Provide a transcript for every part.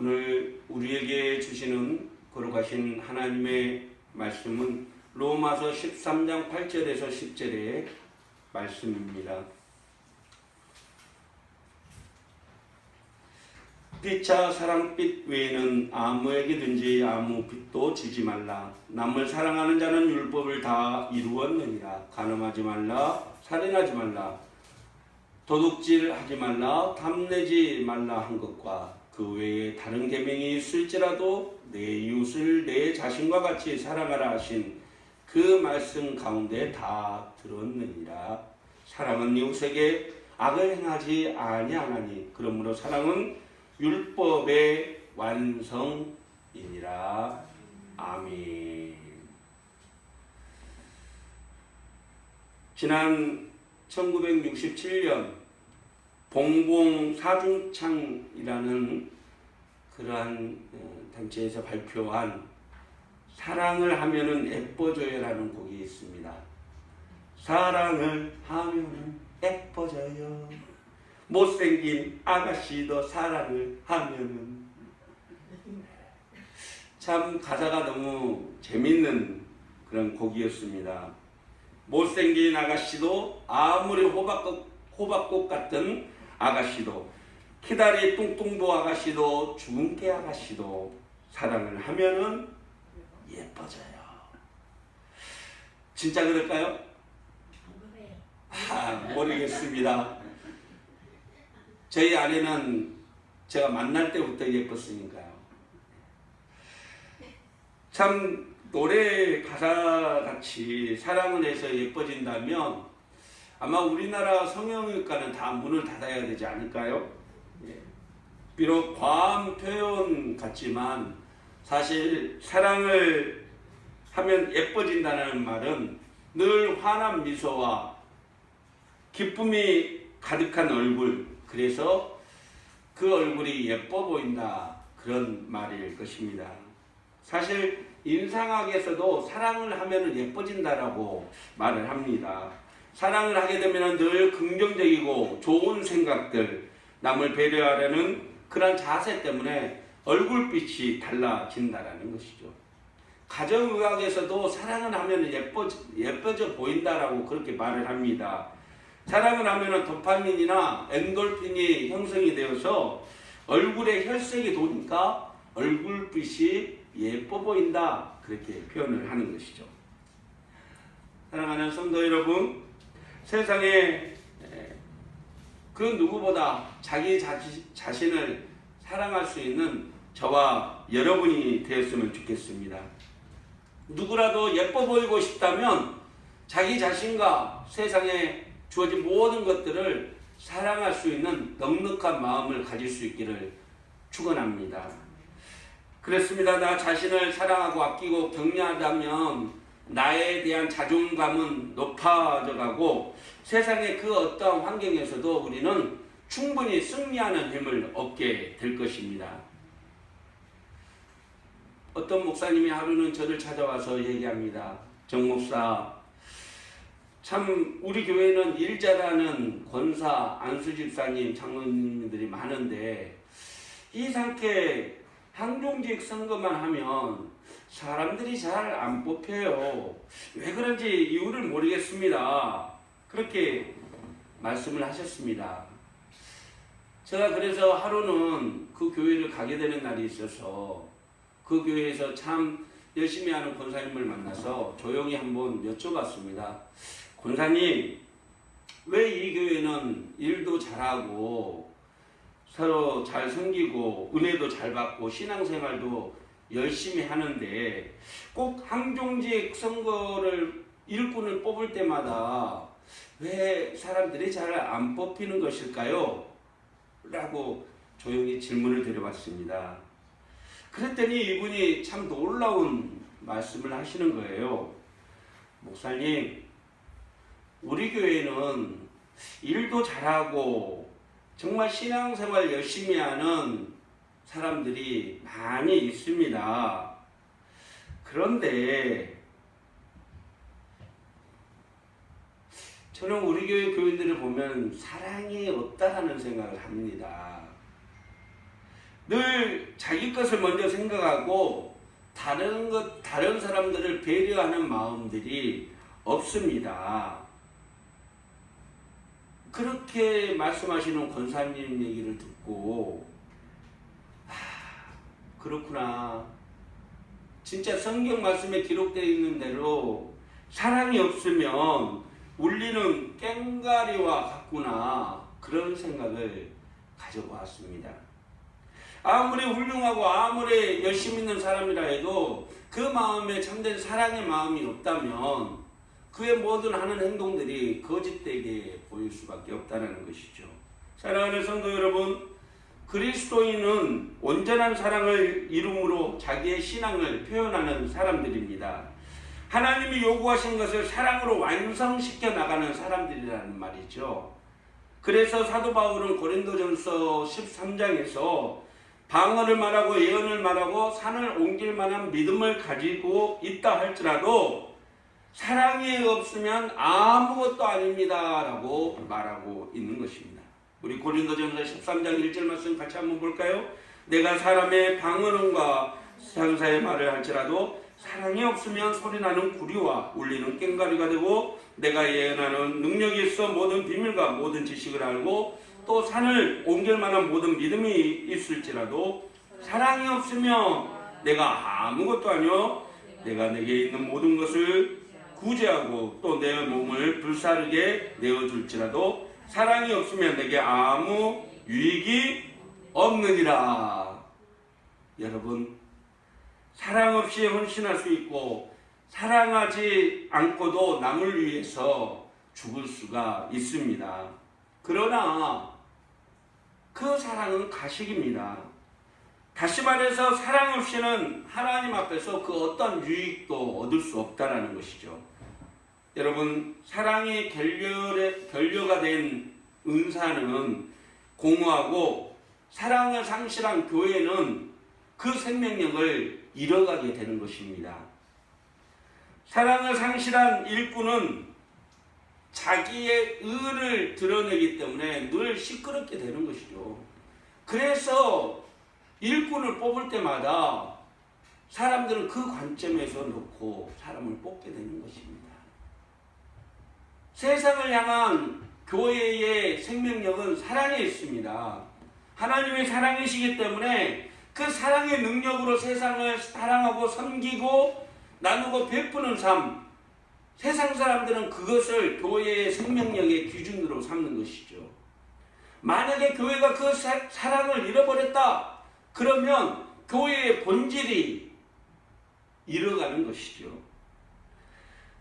오늘 우리에게 주시는 거룩하신 하나님의 말씀은 로마서 13장 8절에서 10절의 말씀입니다. 피차 사랑빛 외에는 아무에게든지 아무 빚도 지지 말라. 남을 사랑하는 자는 율법을 다 이루었느니라. 간음하지 말라, 살인하지 말라, 도둑질하지 말라, 탐내지 말라 한 것과 그 외에 다른 계명이 있을지라도 내 이웃을 내 자신과 같이 사랑하라 하신 그 말씀 가운데 다 들었느니라. 사랑은 이웃에게 악을 행하지 아니하나니 그러므로 사랑은 율법의 완성이니라. 아멘. 지난 1967년 봉봉사중창이라는 그러한 단체에서 발표한 사랑을 하면은 예뻐져요라는 곡이 있습니다. 사랑을 하면은 예뻐져요. 못생긴 아가씨도 사랑을 하면은. 참 가사가 너무 재밌는 그런 곡이었습니다. 못생긴 아가씨도 아무리 호박꽃 같은 아가씨도 키다리 뚱뚱도 아가씨도 주근깨 아가씨도 사랑을 하면은 예뻐져요. 진짜 그럴까요? 모르겠습니다. 저희 아내는 제가 만날 때부터 예뻤으니까요. 참 노래 가사같이 사랑을 해서 예뻐진다면 아마 우리나라 성형외과는 다 문을 닫아야 되지 않을까요? 비록 과한 표현 같지만 사실 사랑을 하면 예뻐진다는 말은 늘 환한 미소와 기쁨이 가득한 얼굴, 그래서 그 얼굴이 예뻐 보인다, 그런 말일 것입니다. 사실 인상학에서도 사랑을 하면 예뻐진다라고 말을 합니다. 사랑을 하게 되면 늘 긍정적이고 좋은 생각들, 남을 배려하려는 그런 자세 때문에 얼굴빛이 달라진다라는 것이죠. 가정의학에서도 사랑을 하면 예뻐져 보인다라고 그렇게 말을 합니다. 사랑을 하면 도파민이나 엔돌핀이 형성이 되어서 얼굴에 혈색이 도니까 얼굴빛이 예뻐 보인다, 그렇게 표현을 하는 것이죠. 사랑하는 성도 여러분, 세상에 그 누구보다 자기 자신을 사랑할 수 있는 저와 여러분이 되었으면 좋겠습니다. 누구라도 예뻐 보이고 싶다면 자기 자신과 세상에 주어진 모든 것들을 사랑할 수 있는 넉넉한 마음을 가질 수 있기를 축원합니다. 그렇습니다. 나 자신을 사랑하고 아끼고 격려하다면 나에 대한 자존감은 높아져 가고 세상의 그 어떠한 환경에서도 우리는 충분히 승리하는 힘을 얻게 될 것입니다. 어떤 목사님이 하루는 저를 찾아와서 얘기합니다. 정 목사, 참 우리 교회는 일 잘하는 권사, 안수 집사님, 장로님들이 많은데 이상하게 항종직 선거만 하면 사람들이 잘 안 뽑혀요. 왜 그런지 이유를 모르겠습니다. 그렇게 말씀을 하셨습니다. 제가 그래서 하루는 그 교회를 가게 되는 날이 있어서 그 교회에서 참 열심히 하는 권사님을 만나서 조용히 한번 여쭤봤습니다. 권사님, 왜 이 교회는 일도 잘하고 서로 잘 섬기고 은혜도 잘 받고 신앙생활도 열심히 하는데 꼭 항종직 선거를 일꾼을 뽑을 때마다 왜 사람들이 잘 안 뽑히는 것일까요? 라고 조용히 질문을 드려봤습니다. 그랬더니 이분이 참 놀라운 말씀을 하시는 거예요. 목사님, 우리 교회는 일도 잘하고 정말 신앙생활 열심히 하는 사람들이 많이 있습니다. 그런데 저는 우리 교회 교인들을 보면 사랑이 없다라는 생각을 합니다. 늘 자기 것을 먼저 생각하고 다른 사람들을 배려하는 마음들이 없습니다. 그렇게 말씀하시는 권사님 얘기를 듣고 그렇구나. 진짜 성경 말씀에 기록되어 있는 대로 사랑이 없으면 울리는 꽹과리와 같구나. 그런 생각을 가져보았습니다. 아무리 훌륭하고 아무리 열심히 있는 사람이라 해도 그 마음에 참된 사랑의 마음이 없다면 그의 모든 하는 행동들이 거짓되게 보일 수밖에 없다는 것이죠. 사랑하는 성도 여러분, 그리스도인은 온전한 사랑을 이름으로 자기의 신앙을 표현하는 사람들입니다. 하나님이 요구하신 것을 사랑으로 완성시켜 나가는 사람들이라는 말이죠. 그래서 사도 바울은 고린도전서 13장에서 방언을 말하고 예언을 말하고 산을 옮길 만한 믿음을 가지고 있다 할지라도 사랑이 없으면 아무것도 아닙니다 라고 말하고 있는 것입니다. 우리 고린도전서 13장 1절 말씀 같이 한번 볼까요? 내가 사람의 방언과 상사의 말을 할지라도 사랑이 없으면 소리나는 구리와 울리는 꽹과리가 되고 내가 예언하는 능력이 있어 모든 비밀과 모든 지식을 알고 또 산을 옮길 만한 모든 믿음이 있을지라도 사랑이 없으면 내가 아무것도 아니요 내가 내게 있는 모든 것을 구제하고 또 내 몸을 불사르게 내어줄지라도 사랑이 없으면 내게 아무 유익이 없느니라. 여러분, 사랑 없이 헌신할 수 있고 사랑하지 않고도 남을 위해서 죽을 수가 있습니다. 그러나 그 사랑은 가식입니다. 다시 말해서 사랑 없이는 하나님 앞에서 그 어떤 유익도 얻을 수 없다는 것이죠. 여러분, 사랑이 결여가 된 은사는 공허하고 사랑을 상실한 교회는 그 생명력을 잃어가게 되는 것입니다. 사랑을 상실한 일꾼은 자기의 의를 드러내기 때문에 늘 시끄럽게 되는 것이죠. 그래서 일꾼을 뽑을 때마다 사람들은 그 관점에서 놓고 사람을 뽑게 되는 것입니다. 세상을 향한 교회의 생명력은 사랑에 있습니다. 하나님의 사랑이시기 때문에 그 사랑의 능력으로 세상을 사랑하고 섬기고 나누고 베푸는 삶, 세상 사람들은 그것을 교회의 생명력의 기준으로 삼는 것이죠. 만약에 교회가 그 사랑을 잃어버렸다 그러면 교회의 본질이 잃어가는 것이죠.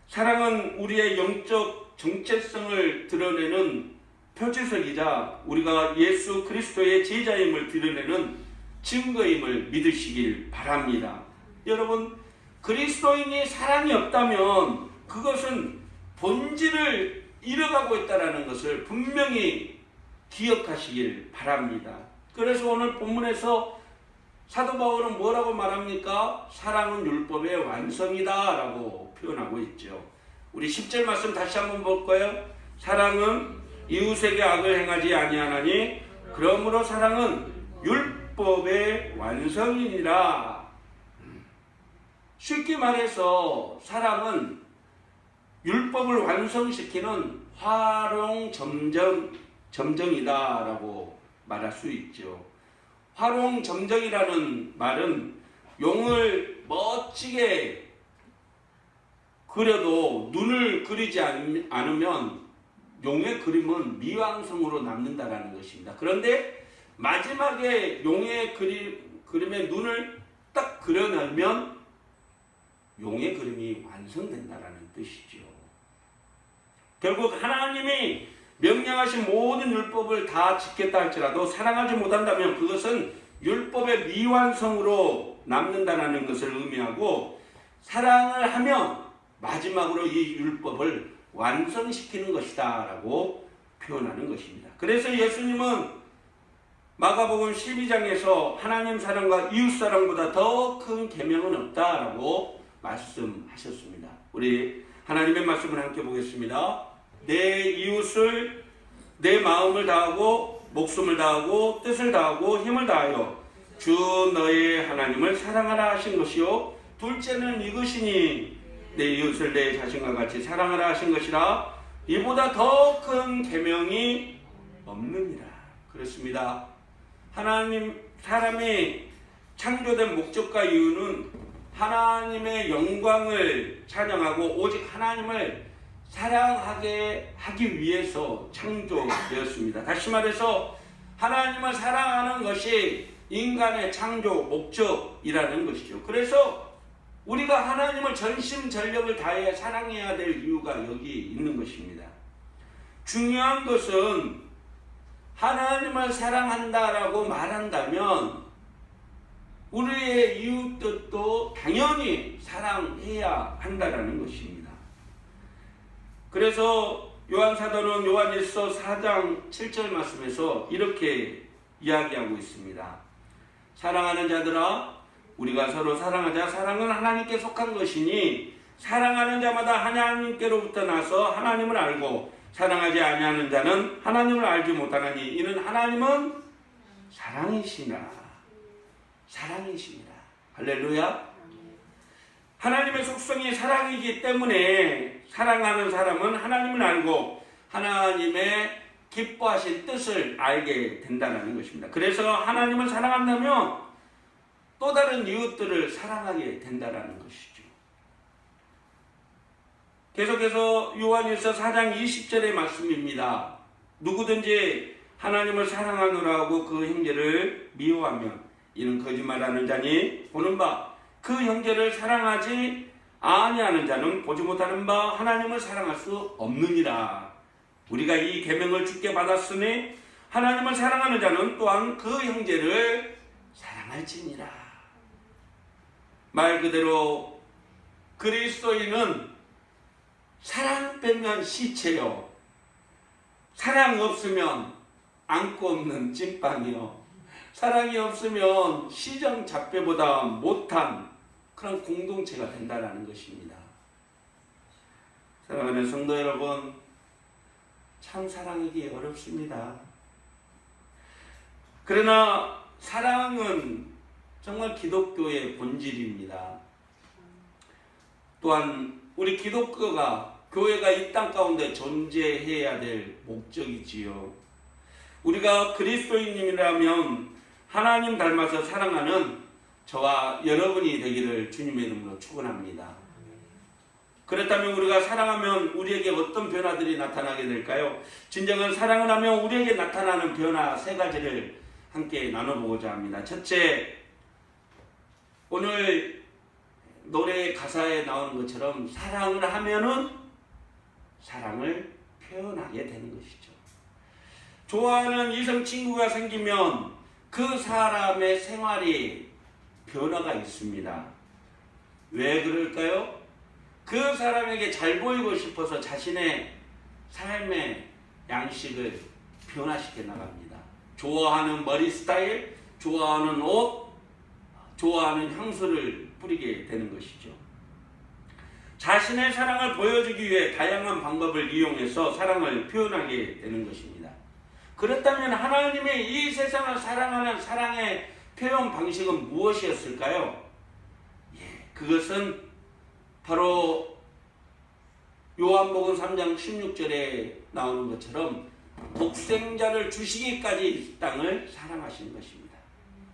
사랑은 우리의 영적 정체성을 드러내는 표지석이자 우리가 예수 그리스도의 제자임을 드러내는 증거임을 믿으시길 바랍니다. 여러분, 그리스도인이 사랑이 없다면 그것은 본질을 잃어가고 있다는 것을 분명히 기억하시길 바랍니다. 그래서 오늘 본문에서 사도 바울은 뭐라고 말합니까? 사랑은 율법의 완성이다 라고 표현하고 있죠. 우리 10절 말씀 다시 한번 볼까요? 사랑은 이웃에게 악을 행하지 아니하나니 그러므로 사랑은 율법의 완성이니라. 쉽게 말해서 사랑은 율법을 완성시키는 화롱점정이다 라고 말할 수 있죠. 화롱점정이라는 말은 용을 멋지게 그려도 눈을 그리지 않으면 용의 그림은 미완성으로 남는다라는 것입니다. 그런데 마지막에 용의 그림에 눈을 딱 그려내면 용의 그림이 완성된다라는 뜻이죠. 결국 하나님이 명령하신 모든 율법을 다 지켰다 할지라도 사랑하지 못한다면 그것은 율법의 미완성으로 남는다는 것을 의미하고, 사랑을 하면 마지막으로 이 율법을 완성시키는 것이다 라고 표현하는 것입니다. 그래서 예수님은 마가복음 12장에서 하나님 사랑과 이웃 사랑보다 더 큰 계명은 없다라고 말씀하셨습니다. 우리 하나님의 말씀을 함께 보겠습니다. 내 이웃을 내 마음을 다하고 목숨을 다하고 뜻을 다하고 힘을 다하여 주 너의 하나님을 사랑하라 하신 것이요 둘째는 이것이니 내 이웃을 내 자신과 같이 사랑하라 하신 것이라 이보다 더 큰 계명이 없느니라. 그렇습니다. 하나님 사람이 창조된 목적과 이유는 하나님의 영광을 찬양하고 오직 하나님을 사랑하게 하기 위해서 창조되었습니다. 다시 말해서 하나님을 사랑하는 것이 인간의 창조 목적이라는 것이죠. 그래서 우리가 하나님을 전심전력을 다해 사랑해야 될 이유가 여기 있는 것입니다. 중요한 것은 하나님을 사랑한다라고 말한다면 우리의 이웃들도 당연히 사랑해야 한다라는 것입니다. 그래서 요한사도는 요한일서 4장 7절 말씀에서 이렇게 이야기하고 있습니다. 사랑하는 자들아 우리가 서로 사랑하자. 사랑은 하나님께 속한 것이니 사랑하는 자마다 하나님께로부터 나서 하나님을 알고 사랑하지 아니하는 자는 하나님을 알지 못하나니 이는 하나님은 사랑이시니라. 사랑이시니라. 할렐루야. 하나님의 속성이 사랑이기 때문에 사랑하는 사람은 하나님을 알고 하나님의 기뻐하신 뜻을 알게 된다는 것입니다. 그래서 하나님을 사랑한다면 또 다른 이웃들을 사랑하게 된다는 것이죠. 계속해서 요한일서 4장 20절의 말씀입니다. 누구든지 하나님을 사랑하노라 하고 그 형제를 미워하면 이는 거짓말하는 자니 보는 바 그 형제를 사랑하지 아니하는 자는 보지 못하는 바 하나님을 사랑할 수 없느니라. 우리가 이 계명을 주께 받았으니 하나님을 사랑하는 자는 또한 그 형제를 사랑할지니라. 말 그대로 그리스도인은 사랑 빼면 시체요, 사랑 없으면 안고 없는 찐빵이요, 사랑이 없으면 시정 잡배보다 못한 그런 공동체가 된다는 것입니다. 사랑하는 성도 여러분, 참 사랑하기 어렵습니다. 그러나 사랑은 정말 기독교의 본질입니다. 또한 우리 기독교가 교회가 이 땅 가운데 존재해야 될 목적이지요. 우리가 그리스도인이라면 하나님 닮아서 사랑하는 저와 여러분이 되기를 주님의 이름으로 축원합니다. 그렇다면 우리가 사랑하면 우리에게 어떤 변화들이 나타나게 될까요? 진정한 사랑을 하면 우리에게 나타나는 변화 세 가지를 함께 나눠보고자 합니다. 첫째, 오늘 노래 가사에 나오는 것처럼 사랑을 하면은 사랑을 표현하게 되는 것이죠. 좋아하는 이성 친구가 생기면 그 사람의 생활이 변화가 있습니다. 왜 그럴까요? 그 사람에게 잘 보이고 싶어서 자신의 삶의 양식을 변화시켜 나갑니다. 좋아하는 머리 스타일, 좋아하는 옷, 좋아하는 향수를 뿌리게 되는 것이죠. 자신의 사랑을 보여주기 위해 다양한 방법을 이용해서 사랑을 표현하게 되는 것입니다. 그렇다면 하나님의 이 세상을 사랑하는 사랑의 표현 방식은 무엇이었을까요? 그것은 바로 요한복음 3장 16절에 나오는 것처럼 독생자를 주시기까지 이 땅을 사랑하신 것입니다.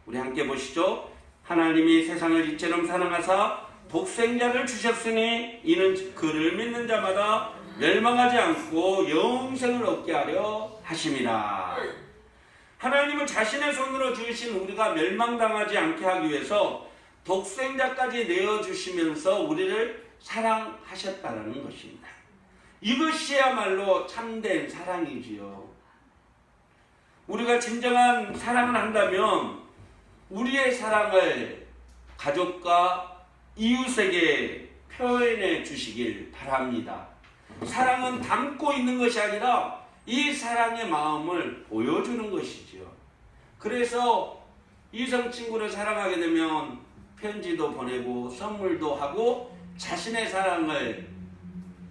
우리 함께 보시죠. 하나님이 세상을 이처럼 사랑하사 독생자를 주셨으니 이는 그를 믿는 자마다 멸망하지 않고 영생을 얻게 하려 하심이라. 하나님은 자신의 손으로 지으신 우리가 멸망당하지 않게 하기 위해서 독생자까지 내어주시면서 우리를 사랑하셨다는 것입니다. 이것이야말로 참된 사랑이지요. 우리가 진정한 사랑을 한다면 우리의 사랑을 가족과 이웃에게 표현해 주시길 바랍니다. 사랑은 담고 있는 것이 아니라 이 사랑의 마음을 보여주는 것이죠. 그래서 이성 친구를 사랑하게 되면 편지도 보내고 선물도 하고 자신의 사랑을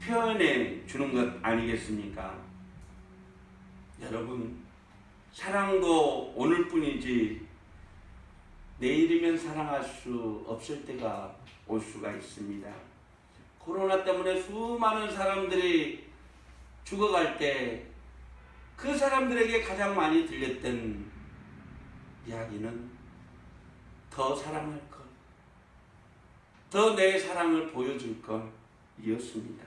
표현해 주는 것 아니겠습니까? 여러분, 사랑도 오늘뿐이지 내일이면 사랑할 수 없을 때가 올 수가 있습니다. 코로나 때문에 수많은 사람들이 죽어갈 때 그 사람들에게 가장 많이 들렸던 이야기는 더 사랑할 것, 더 내 사랑을 보여줄 것이었습니다.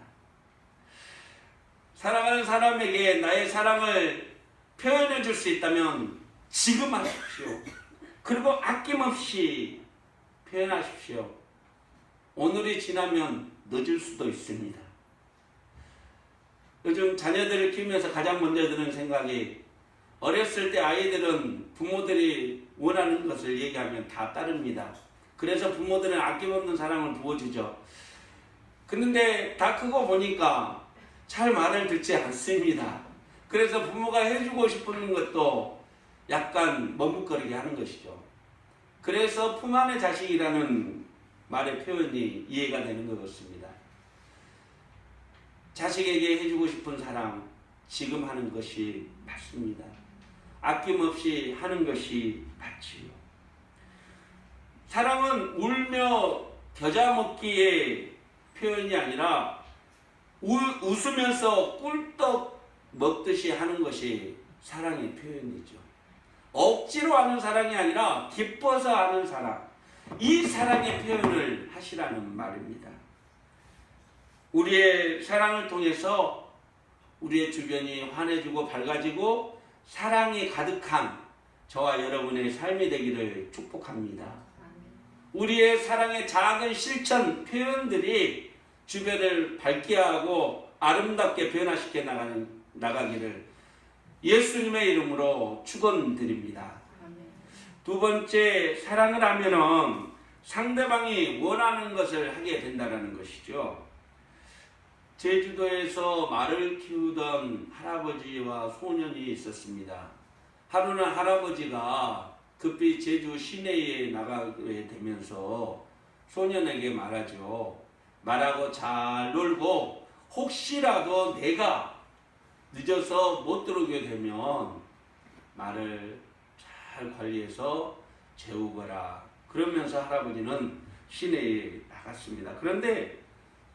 사랑하는 사람에게 나의 사랑을 표현해 줄 수 있다면 지금 하십시오. 그리고 아낌없이 표현하십시오. 오늘이 지나면 늦을 수도 있습니다. 요즘 자녀들을 키우면서 가장 먼저 드는 생각이, 어렸을 때 아이들은 부모들이 원하는 것을 얘기하면 다 따릅니다. 그래서 부모들은 아낌없는 사랑을 부어주죠. 그런데 다 크고 보니까 잘 말을 듣지 않습니다. 그래서 부모가 해주고 싶은 것도 약간 머뭇거리게 하는 것이죠. 그래서 품 안의 자식이라는 말의 표현이 이해가 되는 것 같습니다. 자식에게 해주고 싶은 사랑, 지금 하는 것이 맞습니다. 아낌없이 하는 것이 맞지요. 사랑은 울며 겨자 먹기의 표현이 아니라 웃으면서 꿀떡 먹듯이 하는 것이 사랑의 표현이죠. 억지로 하는 사랑이 아니라 기뻐서 하는 사랑, 이 사랑의 표현을 하시라는 말입니다. 우리의 사랑을 통해서 우리의 주변이 환해지고 밝아지고 사랑이 가득한 저와 여러분의 삶이 되기를 축복합니다. 우리의 사랑의 작은 실천 표현들이 주변을 밝게 하고 아름답게 변화시켜 나가기를 예수님의 이름으로 축원드립니다. 두 번째, 사랑을 하면은 상대방이 원하는 것을 하게 된다는 것이죠. 제주도에서 말을 키우던 할아버지와 소년이 있었습니다. 하루는 할아버지가 급히 제주 시내에 나가게 되면서 소년에게 말하죠. 말하고 잘 놀고 혹시라도 내가 늦어서 못 들어오게 되면 말을 잘 관리해서 재우거라. 그러면서 할아버지는 시내에 나갔습니다. 그런데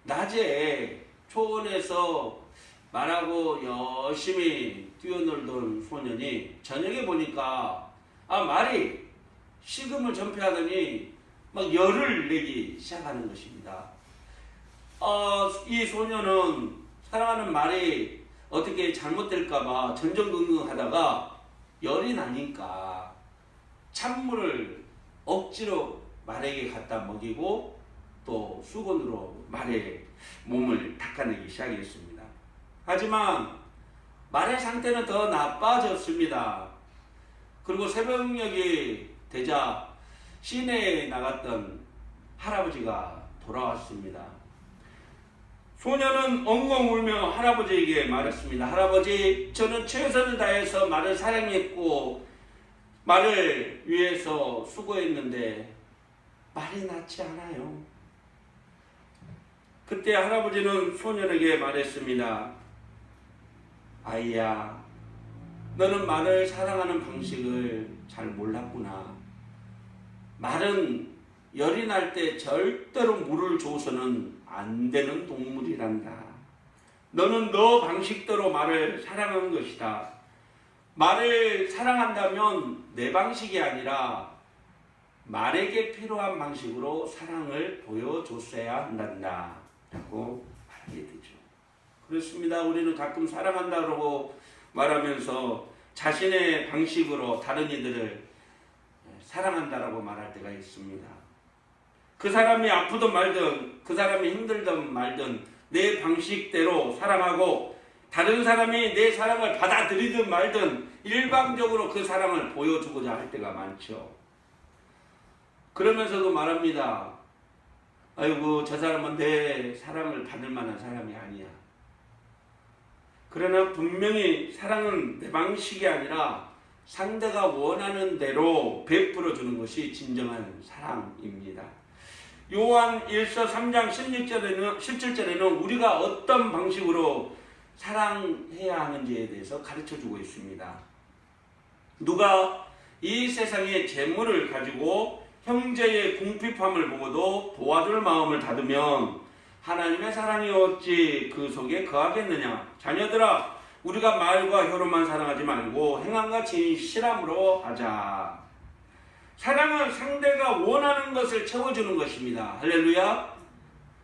낮에 초원에서 말하고 열심히 뛰어놀던 소년이 저녁에 보니까 말이 식음을 전폐하더니 막 열을 내기 시작하는 것입니다. 이 소년은 사랑하는 말이 어떻게 잘못될까봐 전전긍긍하다가 열이 나니까 찬물을 억지로 말에게 갖다 먹이고 또 수건으로 말의 몸을 닦아내기 시작했습니다. 하지만 말의 상태는 더 나빠졌습니다. 그리고 새벽녘이 되자 시내에 나갔던 할아버지가 돌아왔습니다. 소년은 엉엉 울며 할아버지에게 말했습니다. 할아버지, 저는 최선을 다해서 말을 사랑했고 말을 위해서 수고했는데 말이 낫지 않아요. 그때 할아버지는 소년에게 말했습니다. 아이야, 너는 말을 사랑하는 방식을 잘 몰랐구나. 말은 열이 날 때 절대로 물을 줘서는 안 되는 동물이란다. 너는 너 방식대로 말을 사랑한 것이다. 말을 사랑한다면 내 방식이 아니라 말에게 필요한 방식으로 사랑을 보여줬어야 한단다 라고 말하게 되죠. 그렇습니다. 우리는 가끔 사랑한다고 말하면서 자신의 방식으로 다른 이들을 사랑한다라고 말할 때가 있습니다. 그 사람이 아프든 말든 그 사람이 힘들든 말든 내 방식대로 사랑하고 다른 사람이 내 사랑을 받아들이든 말든 일방적으로 그 사랑을 보여주고자 할 때가 많죠. 그러면서도 말합니다. 아이고, 저 사람은 내 사랑을 받을 만한 사람이 아니야. 그러나 분명히 사랑은 내 방식이 아니라 상대가 원하는 대로 베풀어 주는 것이 진정한 사랑입니다. 요한 1서 3장 17절에는 우리가 어떤 방식으로 사랑해야 하는지에 대해서 가르쳐 주고 있습니다. 누가 이 세상의 재물을 가지고 형제의 궁핍함을 보고도 도와줄 마음을 닫으면 하나님의 사랑이 어찌 그 속에 거하겠느냐. 자녀들아, 우리가 말과 혀로만 사랑하지 말고 행함과 진실함으로 하자. 사랑은 상대가 원하는 것을 채워주는 것입니다. 할렐루야.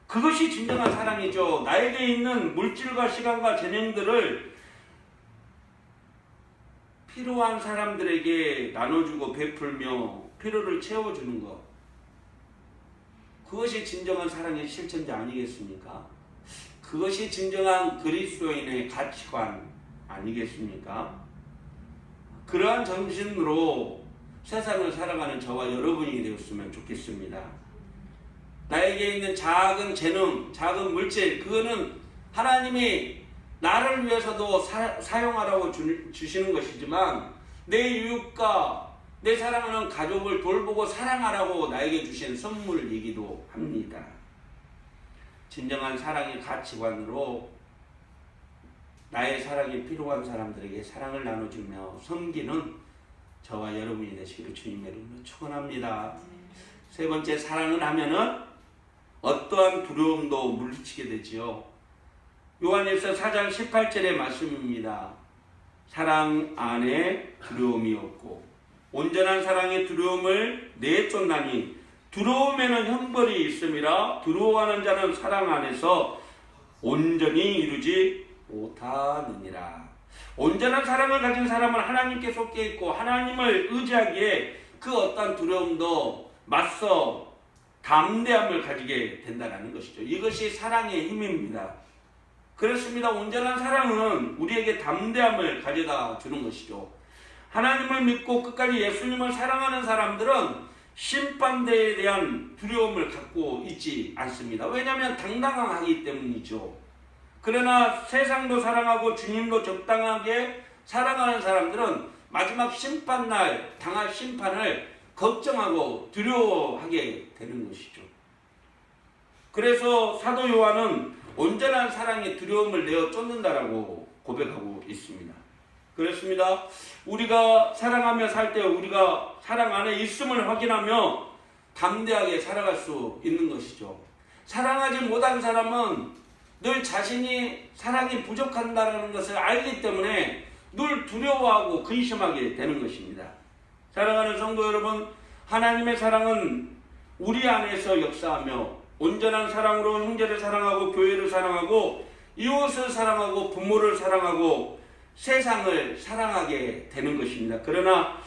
그것이 진정한 사랑이죠. 나에게 있는 물질과 시간과 재능들을 필요한 사람들에게 나눠주고 베풀며 필요를 채워주는 것. 그것이 진정한 사랑의 실천자 아니겠습니까? 그것이 진정한 그리스도인의 가치관 아니겠습니까? 그러한 정신으로 세상을 살아가는 저와 여러분이 되었으면 좋겠습니다. 나에게 있는 작은 재능, 작은 물질, 그거는 하나님이 나를 위해서도 사용하라고 주시는 것이지만 내 이웃과 내 사랑하는 가족을 돌보고 사랑하라고 나에게 주신 선물이기도 합니다. 진정한 사랑의 가치관으로 나의 사랑이 필요한 사람들에게 사랑을 나눠주며 섬기는 저와 여러분이 되시기를 주님의 이름으로 축원합니다. 세 번째, 사랑을 하면은 어떠한 두려움도 물리치게 되지요. 요한일서 4장 18절의 말씀입니다. 사랑 안에 두려움이 없고 온전한 사랑의 두려움을 내쫓나니 두려움에는 형벌이 있음이라. 두려워하는 자는 사랑 안에서 온전히 이루지 못하느니라. 온전한 사랑을 가진 사람은 하나님께 속해 있고 하나님을 의지하기에 그 어떤 두려움도 맞서 담대함을 가지게 된다는 것이죠. 이것이 사랑의 힘입니다. 그렇습니다. 온전한 사랑은 우리에게 담대함을 가져다 주는 것이죠. 하나님을 믿고 끝까지 예수님을 사랑하는 사람들은 심판대에 대한 두려움을 갖고 있지 않습니다. 왜냐하면 당당하기 때문이죠. 그러나 세상도 사랑하고 주님도 적당하게 사랑하는 사람들은 마지막 심판날 당할 심판을 걱정하고 두려워하게 되는 것이죠. 그래서 사도 요한은 온전한 사랑의 두려움을 내어 쫓는다라고 고백하고 있습니다. 그렇습니다. 우리가 사랑하며 살 때 우리가 사랑 안에 있음을 확인하며 담대하게 살아갈 수 있는 것이죠. 사랑하지 못한 사람은 늘 자신이 사랑이 부족한다는 것을 알기 때문에 늘 두려워하고 근심하게 되는 것입니다. 사랑하는 성도 여러분, 하나님의 사랑은 우리 안에서 역사하며 온전한 사랑으로 형제를 사랑하고 교회를 사랑하고 이웃을 사랑하고 부모를 사랑하고 세상을 사랑하게 되는 것입니다. 그러나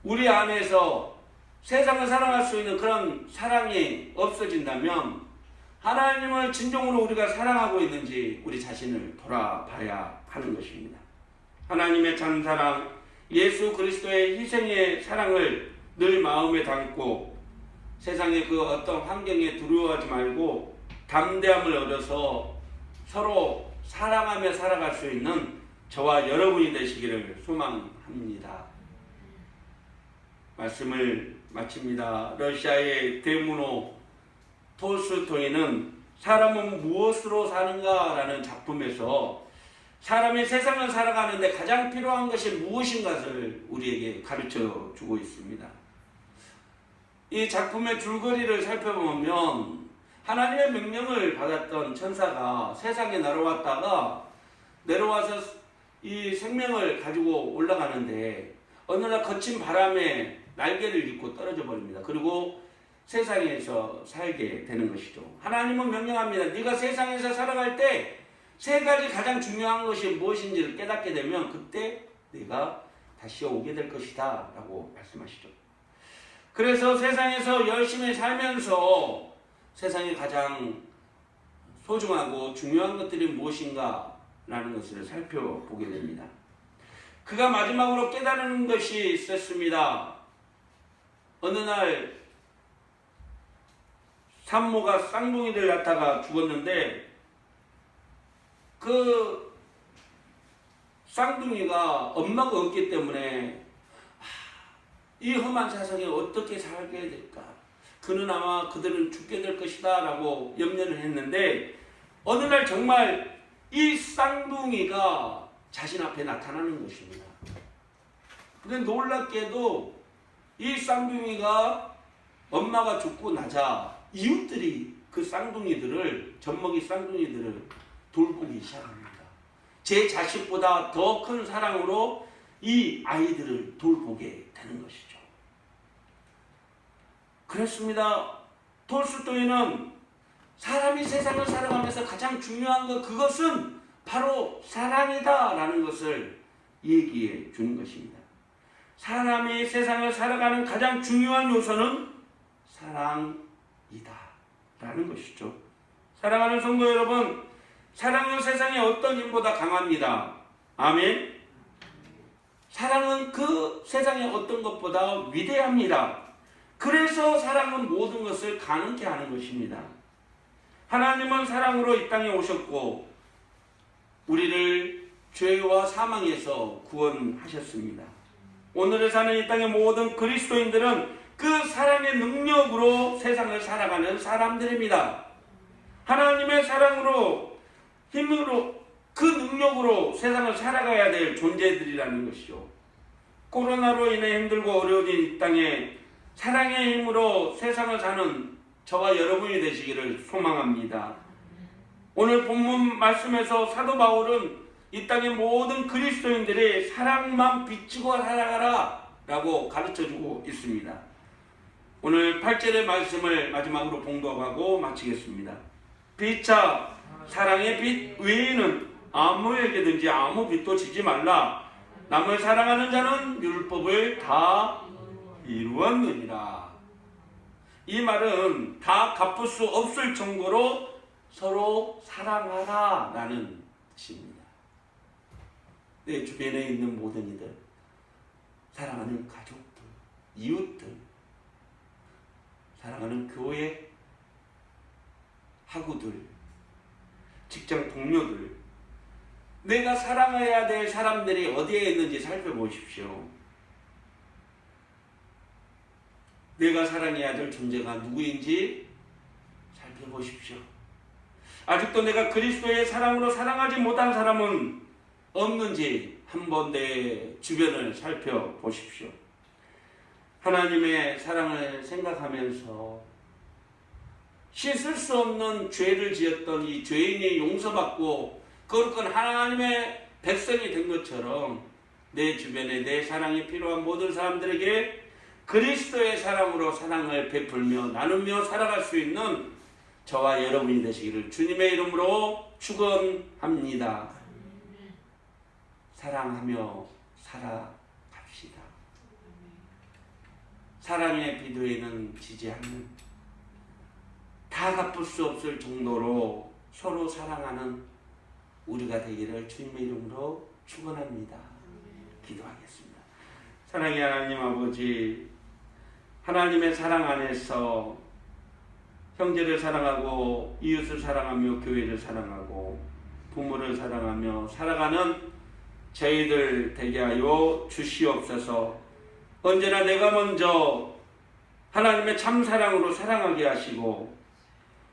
우리 안에서 세상을 사랑할 수 있는 그런 사랑이 없어진다면 하나님을 진정으로 우리가 사랑하고 있는지 우리 자신을 돌아봐야 하는 것입니다. 하나님의 참사랑, 예수 그리스도의 희생의 사랑을 늘 마음에 담고 세상의 그 어떤 환경에 두려워하지 말고 담대함을 얻어서 서로 사랑하며 살아갈 수 있는 저와 여러분이 되시기를 소망합니다. 말씀을 마칩니다. 러시아의 대문호 톨스토이는 사람은 무엇으로 사는가 라는 작품에서 사람이 세상을 살아가는데 가장 필요한 것이 무엇인가를 우리에게 가르쳐 주고 있습니다. 이 작품의 줄거리를 살펴보면 하나님의 명령을 받았던 천사가 세상에 내려와서 이 생명을 가지고 올라가는데 어느 날 거친 바람에 날개를 잃고 떨어져 버립니다. 그리고 세상에서 살게 되는 것이죠. 하나님은 명령합니다. 네가 세상에서 살아갈 때 세 가지 가장 중요한 것이 무엇인지를 깨닫게 되면 그때 네가 다시 오게 될 것이다 라고 말씀하시죠. 그래서 세상에서 열심히 살면서 세상에 가장 소중하고 중요한 것들이 무엇인가 라는 것을 살펴보게 됩니다. 그가 마지막으로 깨달은 것이 있었습니다. 어느 날 산모가 쌍둥이를 낳다가 죽었는데 그 쌍둥이가 엄마가 없기 때문에 이 험한 세상에 어떻게 살게 될까? 그는 아마 그들은 죽게 될 것이다 라고 염려를 했는데 어느 날 정말 이 쌍둥이가 자신 앞에 나타나는 것입니다. 근데 놀랍게도 이 쌍둥이가 엄마가 죽고 나자 이웃들이 그 쌍둥이들을, 젖먹이 쌍둥이들을 돌보기 시작합니다. 제 자식보다 더 큰 사랑으로 이 아이들을 돌보게 되는 것이죠. 그렇습니다. 톨스토이는 사람이 세상을 살아가면서 가장 중요한 것, 그것은 바로 사랑이다라는 것을 얘기해 주는 것입니다. 사람이 세상을 살아가는 가장 중요한 요소는 사랑이다 라는 것이죠. 사랑하는 성도 여러분, 사랑은 세상의 어떤 힘보다 강합니다. 아멘. 사랑은 그 세상의 어떤 것보다 위대합니다. 그래서 사랑은 모든 것을 가능케 하는 것입니다. 하나님은 사랑으로 이 땅에 오셨고 우리를 죄와 사망에서 구원하셨습니다. 오늘을 사는 이 땅의 모든 그리스도인들은 그 사랑의 능력으로 세상을 살아가는 사람들입니다. 하나님의 사랑으로, 힘으로, 그 능력으로 세상을 살아가야 될 존재들이라는 것이죠. 코로나로 인해 힘들고 어려워진 이 땅에 사랑의 힘으로 세상을 사는 저와 여러분이 되시기를 소망합니다. 오늘 본문 말씀에서 사도 바울은 이 땅의 모든 그리스도인들이 사랑만 비추고 살아가라 라고 가르쳐주고 있습니다. 오늘 8절의 말씀을 마지막으로 봉독하고 마치겠습니다. 빛아 사랑의 빛 외에는 아무에게든지 아무 빛도 지지 말라. 남을 사랑하는 자는 율법을 다 이루었느니라. 이 말은 다 갚을 수 없을 정도로 서로 사랑하라 라는 뜻입니다. 내 주변에 있는 모든 이들, 사랑하는 가족들, 이웃들, 사랑하는 교회 학우들, 직장 동료들, 내가 사랑해야 될 사람들이 어디에 있는지 살펴보십시오. 내가 사랑해야 될 존재가 누구인지 살펴보십시오. 아직도 내가 그리스도의 사랑으로 사랑하지 못한 사람은 없는지 한번 내 주변을 살펴보십시오. 하나님의 사랑을 생각하면서 씻을 수 없는 죄를 지었던 이 죄인이 용서받고 거룩한 하나님의 백성이 된 것처럼 내 주변에 내 사랑이 필요한 모든 사람들에게 그리스도의 사랑으로 사랑을 베풀며 나누며 살아갈 수 있는 저와 여러분이 되시기를 주님의 이름으로 축원합니다. 사랑하며 살아갑시다. 사랑의 비도에는 지지 않는, 다 갚을 수 없을 정도로 서로 사랑하는 우리가 되기를 주님의 이름으로 축원합니다. 기도하겠습니다. 사랑의 하나님 아버지, 하나님의 사랑 안에서 형제를 사랑하고 이웃을 사랑하며 교회를 사랑하고 부모를 사랑하며 살아가는 저희들 되게 하여 주시옵소서. 언제나 내가 먼저 하나님의 참 사랑으로 사랑하게 하시고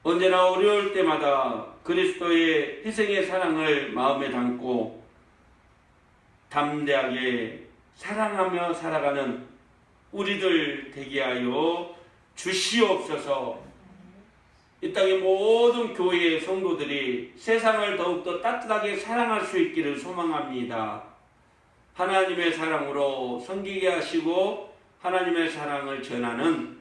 언제나 어려울 때마다 그리스도의 희생의 사랑을 마음에 담고 담대하게 사랑하며 살아가는 우리들 되게 하여 주시옵소서. 이 땅의 모든 교회의 성도들이 세상을 더욱더 따뜻하게 사랑할 수 있기를 소망합니다. 하나님의 사랑으로 섬기게 하시고 하나님의 사랑을 전하는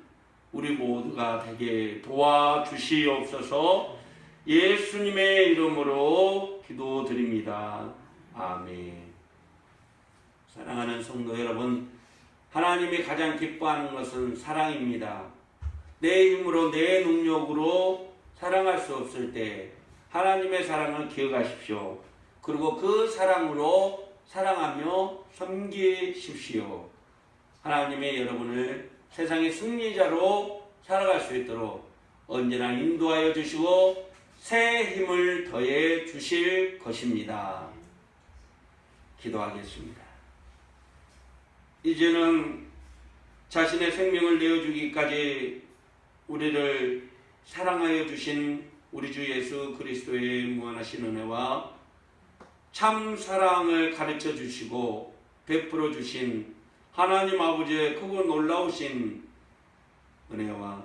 우리 모두가 되게 도와주시옵소서. 예수님의 이름으로 기도드립니다. 아멘. 사랑하는 성도 여러분, 하나님이 가장 기뻐하는 것은 사랑입니다. 내 힘으로 내 능력으로 사랑할 수 없을 때 하나님의 사랑을 기억하십시오. 그리고 그 사랑으로 사랑하며 섬기십시오. 하나님의 여러분을 세상의 승리자로 살아갈 수 있도록 언제나 인도하여 주시고 새 힘을 더해 주실 것입니다. 기도하겠습니다. 이제는 자신의 생명을 내어주기까지 우리를 사랑하여 주신 우리 주 예수 그리스도의 무한하신 은혜와 참 사랑을 가르쳐 주시고 베풀어 주신 하나님 아버지의 크고 놀라우신 은혜와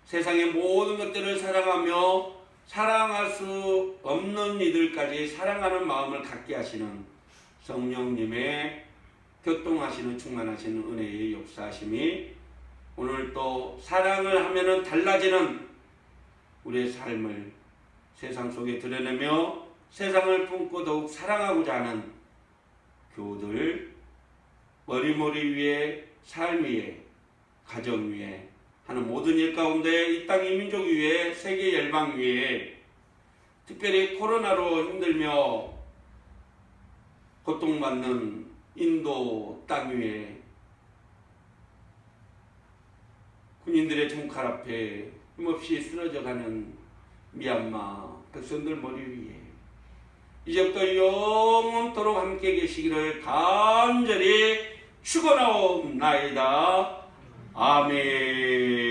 세상의 모든 것들을 사랑하며 사랑할 수 없는 이들까지 사랑하는 마음을 갖게 하시는 성령님의 교통하시는 충만하시는 은혜의 역사하심이 오늘 또 사랑을 하면은 달라지는 우리의 삶을 세상 속에 드러내며 세상을 품고 더욱 사랑하고자 하는 교우들 머리머리 위에 삶 위에 가정 위에 하는 모든 일 가운데 이 땅 이민족 위에 세계 열방 위에 특별히 코로나로 힘들며 고통받는 인도 땅 위에 군인들의 총칼 앞에 힘없이 쓰러져가는 미얀마 백성들 머리 위에 이제부터 영원토록 함께 계시기를 간절히 축원하옵나이다. 아멘.